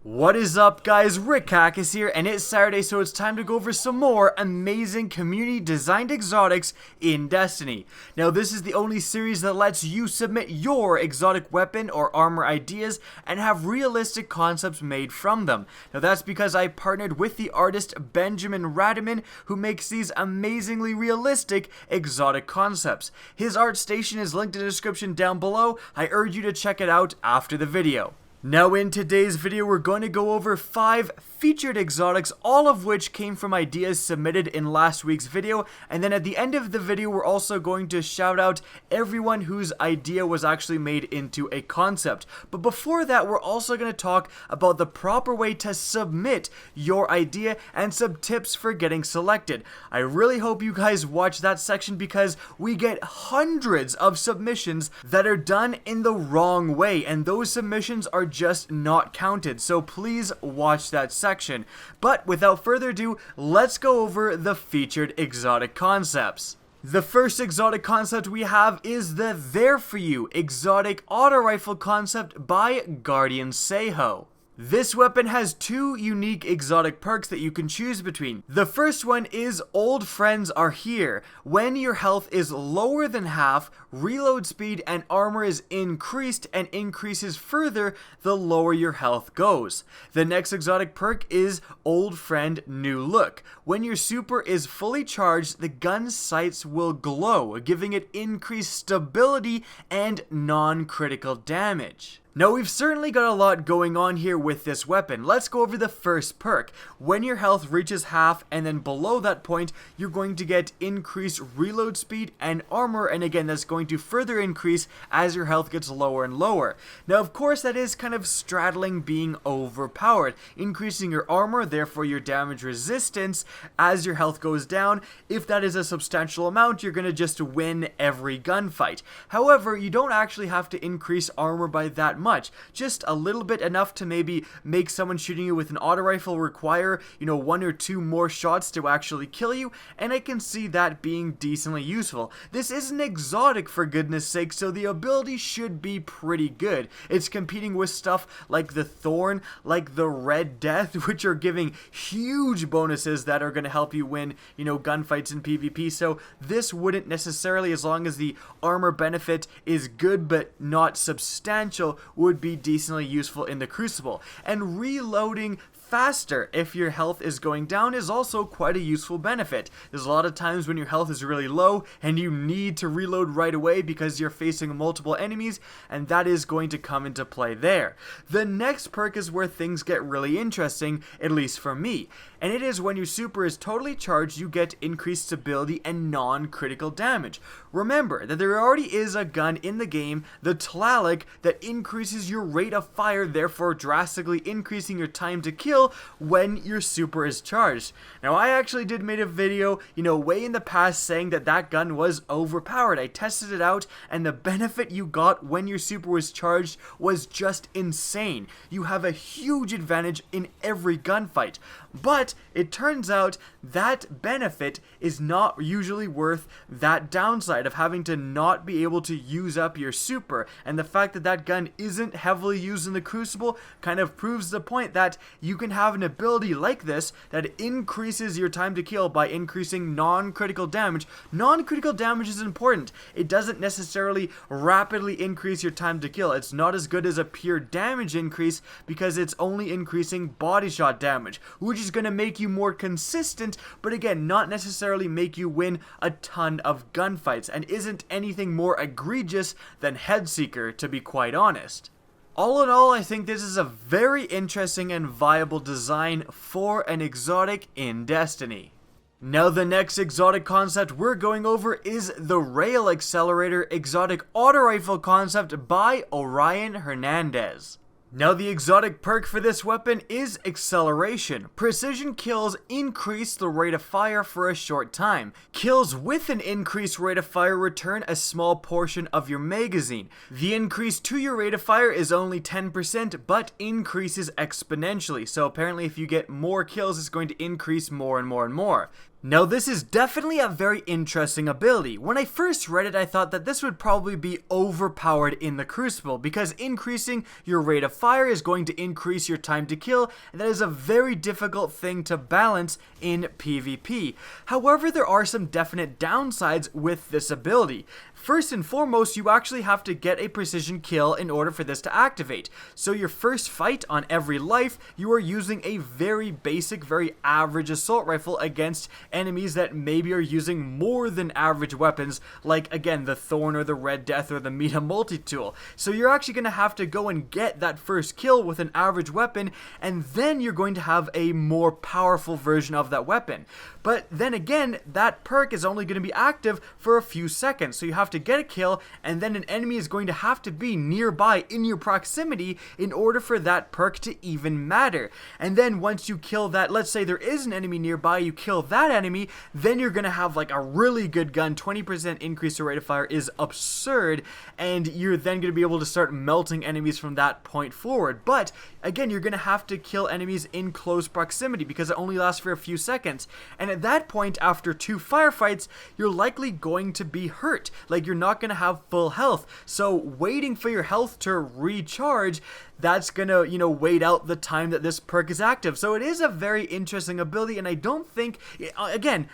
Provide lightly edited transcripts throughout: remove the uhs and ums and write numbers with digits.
What is up, guys? Rick is here, and it's Saturday, so it's time to go over some more amazing community designed exotics in Destiny. Now, this is the only series that lets you submit your exotic weapon or armor ideas and have realistic concepts made from them. Now, that's because I partnered with the artist Benjamin Radiman, who makes these amazingly realistic exotic concepts. His art station is linked in the description down below. I urge you to check it out after the video. Now in today's video, we're going to go over 5 featured exotics, all of which came from ideas submitted in last week's video, and then at the end of the video, we're also going to shout out everyone whose idea was actually made into a concept. But before that, we're also going to talk about the proper way to submit your idea and some tips for getting selected. I really hope you guys watch that section because we get hundreds of submissions that are done in the wrong way, and those submissions are just not counted, so please watch that section. But without further ado, let's go over the featured exotic concepts. The first exotic concept we have is the There For You exotic auto rifle concept by Guardian Seho. This weapon has 2 unique exotic perks that you can choose between. The first one is Old Friends Are Here. When your health is lower than half, reload speed and armor is increased and increases further the lower your health goes. The next exotic perk is Old Friend New Look. When your super is fully charged, the gun sights will glow, giving it increased stability and non-critical damage. Now, we've certainly got a lot going on here with this weapon. Let's go over the first perk. When your health reaches half and then below that point, you're going to get increased reload speed and armor, and again, that's going to further increase as your health gets lower and lower. Now, of course, that is kind of straddling being overpowered, increasing your armor, therefore your damage resistance as your health goes down. If that is a substantial amount, you're going to just win every gunfight. However, you don't actually have to increase armor by that much, just a little bit, enough to maybe make someone shooting you with an auto rifle require, 1 or 2 more shots to actually kill you, and I can see that being decently useful. This is an exotic, for goodness sake, so the ability should be pretty good. It's competing with stuff like the Thorn, like the Red Death, which are giving huge bonuses that are going to help you win, gunfights in PvP, so this wouldn't necessarily, as long as the armor benefit is good but not substantial, would be decently useful in the Crucible. And reloading faster if your health is going down is also quite a useful benefit. There's a lot of times when your health is really low and you need to reload right away because you're facing multiple enemies, and that is going to come into play there. The next perk is where things get really interesting, at least for me, and it is when your super is totally charged, you get increased stability and non-critical damage. Remember that there already is a gun in the game, the Tlaloc, that increases your rate of fire, therefore drastically increasing your time to kill when your super is charged. Now, I actually did make a video, way in the past saying that that gun was overpowered. I tested it out, and the benefit you got when your super was charged was just insane. You have a huge advantage in every gunfight. But it turns out that benefit is not usually worth that downside of having to not be able to use up your super, and the fact that that gun isn't heavily used in the Crucible kind of proves the point that you can have an ability like this that increases your time to kill by increasing non-critical damage. Non-critical damage is important. It doesn't necessarily rapidly increase your time to kill. It's not as good as a pure damage increase because it's only increasing body shot damage, which is going to make you more consistent, but again, not necessarily make you win a ton of gunfights, and isn't anything more egregious than Headseeker, to be quite honest. All in all, I think this is a very interesting and viable design for an exotic in Destiny. Now, the next exotic concept we're going over is the Rail Accelerator exotic auto rifle concept by Orion Hernandez. Now, the exotic perk for this weapon is Acceleration. Precision kills increase the rate of fire for a short time. Kills with an increased rate of fire return a small portion of your magazine. The increase to your rate of fire is only 10%, but increases exponentially. So apparently if you get more kills, it's going to increase more and more and more. Now this is definitely a very interesting ability. When I first read it, I thought that this would probably be overpowered in the Crucible, because increasing your rate of fire is going to increase your time to kill, and that is a very difficult thing to balance in PvP. However, there are some definite downsides with this ability. First and foremost, you actually have to get a precision kill in order for this to activate. So your first fight on every life, you are using a very basic, very average assault rifle against enemies that maybe are using more than average weapons, like again the Thorn or the Red Death or the Meta Multi-Tool. So you're actually going to have to go and get that first kill with an average weapon, and then you're going to have a more powerful version of that weapon. But then again, that perk is only going to be active for a few seconds, so you have to get a kill, and then an enemy is going to have to be nearby in your proximity in order for that perk to even matter. And then once you kill that, let's say there is an enemy nearby, you kill that enemy, then you're going to have like a really good gun. 20% increase to rate of fire is absurd, and you're then going to be able to start melting enemies from that point forward. But again, you're going to have to kill enemies in close proximity because it only lasts for a few seconds. And at that point, after 2 firefights, you're likely going to be hurt. Like, you're not going to have full health. So waiting for your health to recharge, that's gonna, wait out the time that this perk is active. So it is a very interesting ability, and I don't think, again,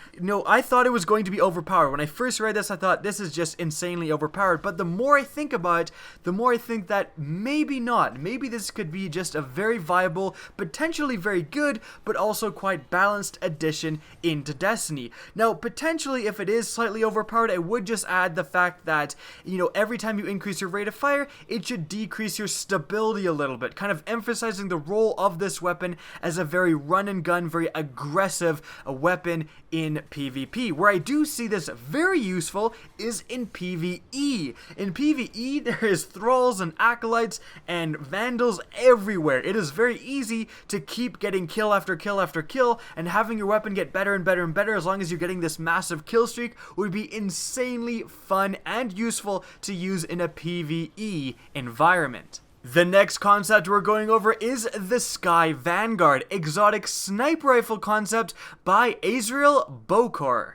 I thought it was going to be overpowered. When I first read this, I thought this is just insanely overpowered, but the more I think about it, the more I think that maybe not. Maybe this could be just a very viable, potentially very good, but also quite balanced addition into Destiny. Now, potentially, if it is slightly overpowered, I would just add the fact that, every time you increase your rate of fire, it should decrease your stability a little bit, kind of emphasizing the role of this weapon as a very run and gun, very aggressive weapon in PvP. Where I do see this very useful is in PvE. In PvE, there is thralls and acolytes and vandals everywhere. It is very easy to keep getting kill after kill after kill, and having your weapon get better and better and better as long as you're getting this massive kill streak would be insanely fun and useful to use in a PvE environment. The next concept we're going over is the Sky Vanguard, exotic sniper rifle concept by Azrael Bokor.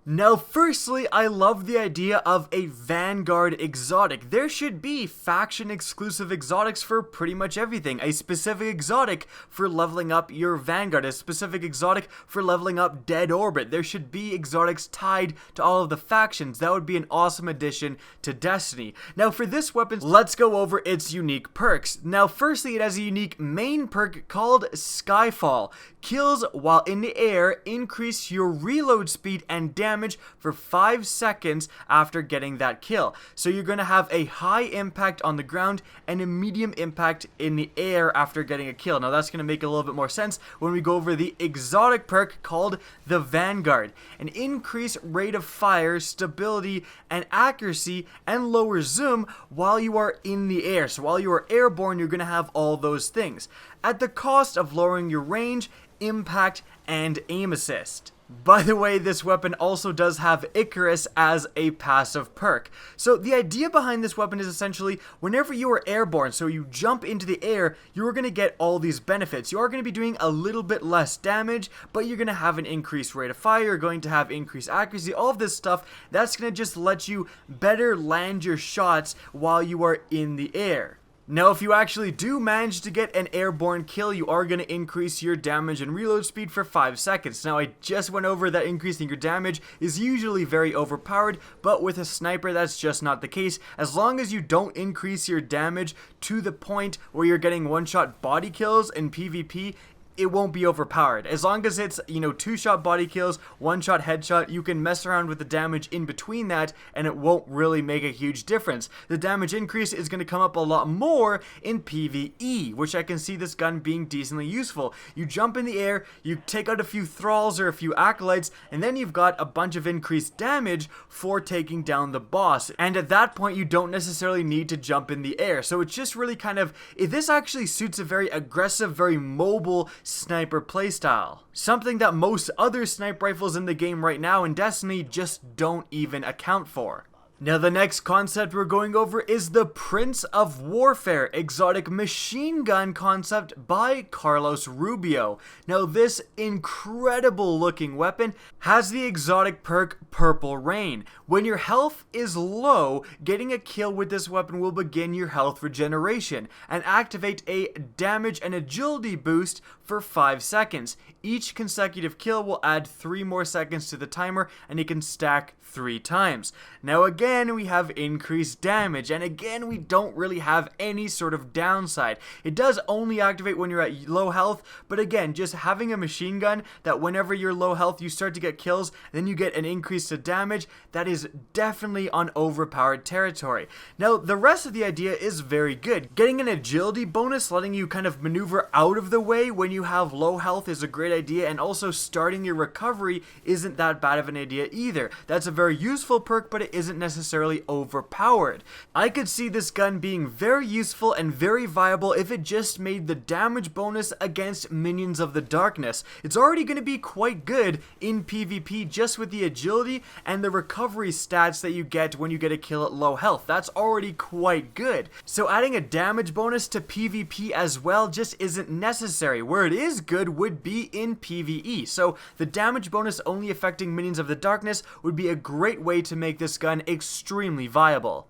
Now, firstly, I love the idea of a Vanguard exotic. There should be faction-exclusive exotics for pretty much everything. A specific exotic for leveling up your Vanguard, a specific exotic for leveling up Dead Orbit. There should be exotics tied to all of the factions. That would be an awesome addition to Destiny. Now, for this weapon, let's go over its unique perks. Now, firstly, it has a unique main perk called Skyfall. Kills while in the air increase your reload speed and damage for 5 seconds after getting that kill. So you're going to have a high impact on the ground and a medium impact in the air after getting a kill. Now that's going to make a little bit more sense when we go over the exotic perk called the Vanguard. An increased rate of fire, stability, and accuracy, and lower zoom while you are in the air. So while you are airborne, you're going to have all those things, at the cost of lowering your range, impact, and aim assist. By the way, this weapon also does have Icarus as a passive perk. So the idea behind this weapon is essentially whenever you are airborne, so you jump into the air, you are going to get all these benefits. You are going to be doing a little bit less damage, but you're going to have an increased rate of fire, you're going to have increased accuracy, all of this stuff. That's going to just let you better land your shots while you are in the air. Now, if you actually do manage to get an airborne kill, you are going to increase your damage and reload speed for 5 seconds. Now, I just went over that increasing your damage is usually very overpowered, but with a sniper, that's just not the case. As long as you don't increase your damage to the point where you're getting one-shot body kills in PvP, it won't be overpowered. As long as it's, 2-shot body kills, 1-shot headshot, you can mess around with the damage in between that, and it won't really make a huge difference. The damage increase is going to come up a lot more in PvE, which I can see this gun being decently useful. You jump in the air, you take out a few thralls or a few acolytes, and then you've got a bunch of increased damage for taking down the boss. And at that point, you don't necessarily need to jump in the air. So it's just really kind of, this actually suits a very aggressive, very mobile sniper playstyle. Something that most other sniper rifles in the game right now in Destiny just don't even account for. Now the next concept we're going over is the Prince of Warfare exotic machine gun concept by Carlos Rubio. Now this incredible looking weapon has the exotic perk Purple Rain. When your health is low, getting a kill with this weapon will begin your health regeneration and activate a damage and agility boost for 5 seconds. Each consecutive kill will add 3 more seconds to the timer, and it can stack 3 times. Now again, we have increased damage, and again, we don't really have any sort of downside. It does only activate when you're at low health, but again, just having a machine gun that whenever you're low health, you start to get kills, then you get an increase to damage, that is definitely on overpowered territory. Now, the rest of the idea is very good. Getting an agility bonus, letting you kind of maneuver out of the way when you have low health is a great idea, and also starting your recovery isn't that bad of an idea either. That's a very useful perk, but it isn't necessarily overpowered. I could see this gun being very useful and very viable if it just made the damage bonus against minions of the darkness. It's already going to be quite good in PvP just with the agility and the recovery stats that you get when you get a kill at low health. That's already quite good. So adding a damage bonus to PvP as well just isn't necessary. Where it is good would be in PvE. So the damage bonus only affecting minions of the darkness would be a great way to make this gun extremely viable.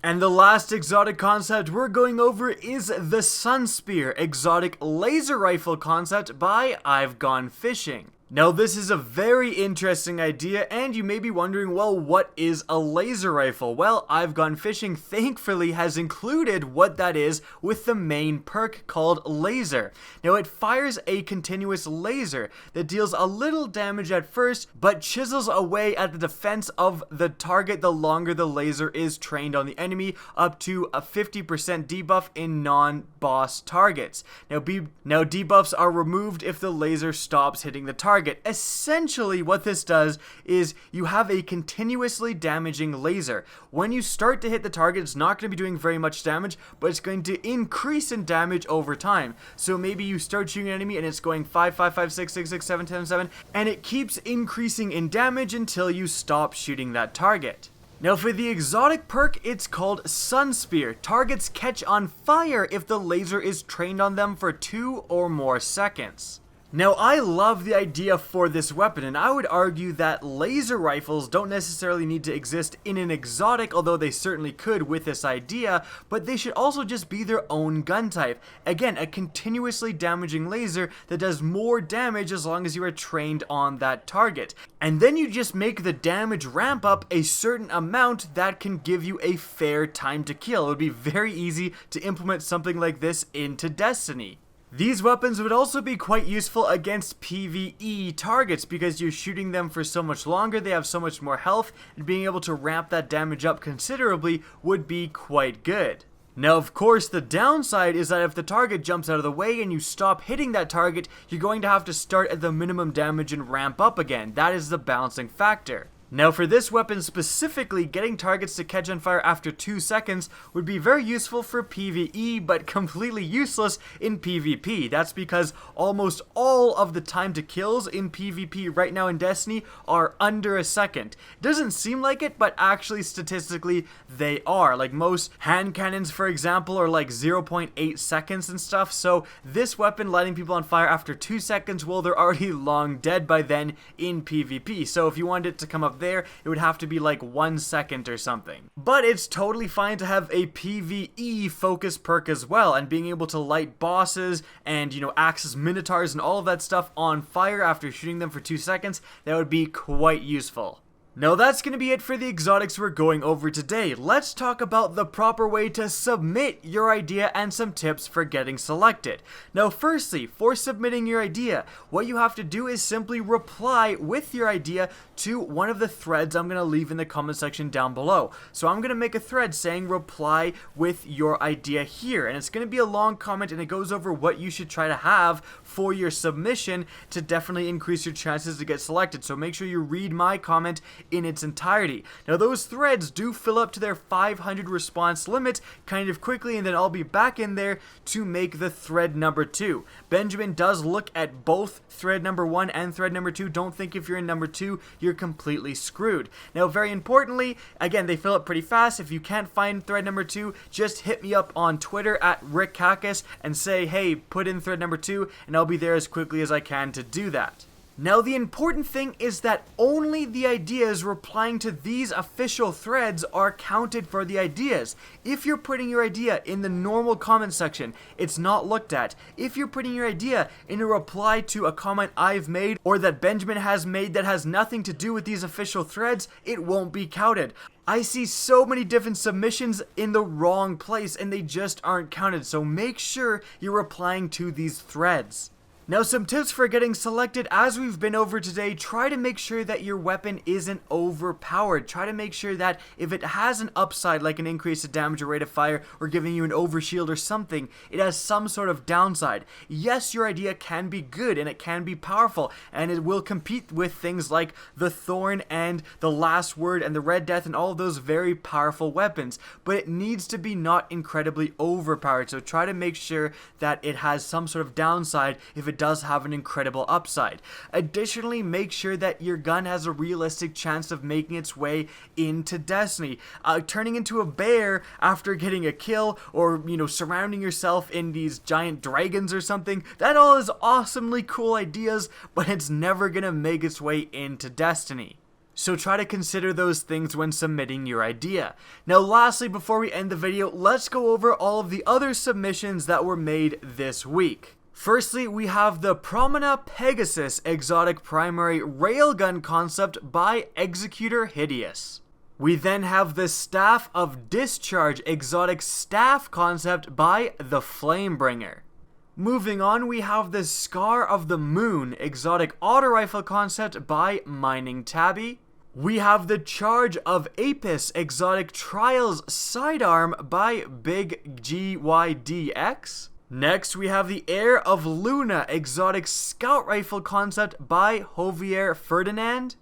And the last exotic concept we're going over is the Sun Spear exotic laser rifle concept by I've Gone Fishing. Now this is a very interesting idea, and you may be wondering, well, what is a laser rifle? Well, I've Gone Fishing thankfully has included what that is with the main perk called Laser. Now it fires a continuous laser that deals a little damage at first, but chisels away at the defense of the target the longer the laser is trained on the enemy, up to a 50% debuff in non-boss targets. Now debuffs are removed if the laser stops hitting the target. Essentially what this does is you have a continuously damaging laser. When you start to hit the target, it's not going to be doing very much damage, but it's going to increase in damage over time. So maybe you start shooting an enemy and it's going 5, 5, 5, 6, 6, 6, 7, 10, 7, and it keeps increasing in damage until you stop shooting that target. Now for the exotic perk, it's called Sun Spear. Targets catch on fire if the laser is trained on them for 2 or more seconds. Now I love the idea for this weapon, and I would argue that laser rifles don't necessarily need to exist in an exotic, although they certainly could with this idea, but they should also just be their own gun type. Again, a continuously damaging laser that does more damage as long as you are trained on that target. And then you just make the damage ramp up a certain amount that can give you a fair time to kill. It would be very easy to implement something like this into Destiny. These weapons would also be quite useful against PvE targets because you're shooting them for so much longer, they have so much more health, and being able to ramp that damage up considerably would be quite good. Now of course the downside is that if the target jumps out of the way and you stop hitting that target, you're going to have to start at the minimum damage and ramp up again. That is the balancing factor. Now for this weapon specifically, getting targets to catch on fire after 2 seconds would be very useful for PvE, but completely useless in PvP. That's because almost all of the time to kills in PvP right now in Destiny are under a second. It doesn't seem like it, but actually statistically they are. Like most hand cannons, for example, are like 0.8 seconds and stuff, so this weapon lighting people on fire after 2 seconds, well, they're already long dead by then in PvP. So if you wanted it to come up there, it would have to be like 1 second or something. But it's totally fine to have a PvE focus perk as well, and being able to light bosses and, you know, access minotaurs and all of that stuff on fire after shooting them for 2 seconds, that would be quite useful. Now that's going to be it for the exotics we're going over today. Let's talk about the proper way to submit your idea and some tips for getting selected. Now firstly, for submitting your idea, what you have to do is simply reply with your idea to one of the threads I'm going to leave in the comment section down below. So I'm going to make a thread saying reply with your idea here, and it's going to be a long comment and it goes over what you should try to have for your submission to definitely increase your chances to get selected. So make sure you read my comment in its entirety. Now those threads do fill up to their 500 response limit kind of quickly, and then I'll be back in there to make the thread number 2. Benjamin does look at both thread number 1 and thread number 2. Don't think if you're in number 2 you're completely screwed. Now very importantly, again, they fill up pretty fast. If you can't find thread number 2, just hit me up on Twitter at rickcacus and say, hey, put in thread number 2, and I'll be there as quickly as I can to do that. Now the important thing is that only the ideas replying to these official threads are counted for the ideas. If you're putting your idea in the normal comment section, it's not looked at. If you're putting your idea in a reply to a comment I've made or that Benjamin has made that has nothing to do with these official threads, it won't be counted. I see so many different submissions in the wrong place and they just aren't counted, so make sure you're replying to these threads. Now some tips for getting selected. As we've been over today, try to make sure that your weapon isn't overpowered. Try to make sure that if it has an upside like an increase of damage or rate of fire or giving you an overshield or something, it has some sort of downside. Yes, your idea can be good and it can be powerful and it will compete with things like the Thorn and the Last Word and the Red Death and all of those very powerful weapons, but it needs to be not incredibly overpowered. So try to make sure that it has some sort of downside if it does have an incredible upside. Additionally, make sure that your gun has a realistic chance of making its way into Destiny. Turning into a bear after getting a kill, or surrounding yourself in these giant dragons or something, that all is awesomely cool ideas, but it's never gonna make its way into Destiny. So try to consider those things when submitting your idea. Now lastly, before we end the video, let's go over all of the other submissions that were made this week. Firstly, we have the Promena Pegasus exotic primary railgun concept by Executor Hideous. We then have the Staff of Discharge exotic staff concept by the Flamebringer. Moving on, we have the Scar of the Moon exotic auto rifle concept by Mining Tabby. We have the Charge of Apis exotic trials sidearm by Big gydx. Next, we have the Heir of Luna exotic scout rifle concept by Jovier Ferdinand.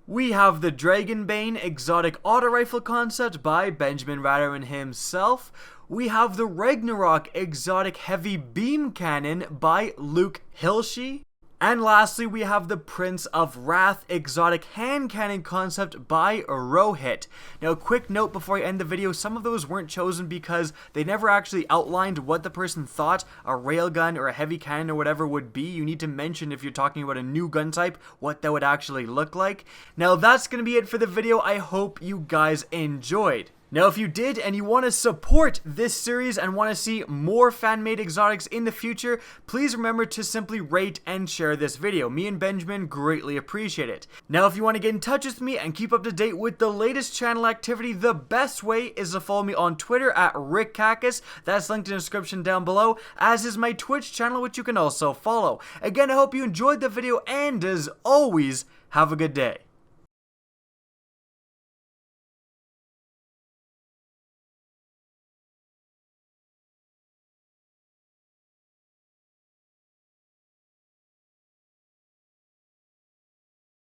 We have the Dragonbane exotic auto rifle concept by Benjamin Ratterman himself. We have the Ragnarok exotic heavy beam cannon by Luke Hilshey. And lastly, we have the Prince of Wrath exotic hand cannon concept by Rohit. Now, quick note before I end the video, some of those weren't chosen because they never actually outlined what the person thought a railgun or a heavy cannon or whatever would be. You need to mention, if you're talking about a new gun type, what that would actually look like. Now, that's going to be it for the video. I hope you guys enjoyed. Now, if you did and you want to support this series and want to see more fan-made exotics in the future, please remember to simply rate and share this video. Me and Benjamin greatly appreciate it. Now, if you want to get in touch with me and keep up to date with the latest channel activity, the best way is to follow me on Twitter at rickcacus. That's linked in the description down below, as is my Twitch channel, which you can also follow. Again, I hope you enjoyed the video, and as always, have a good day.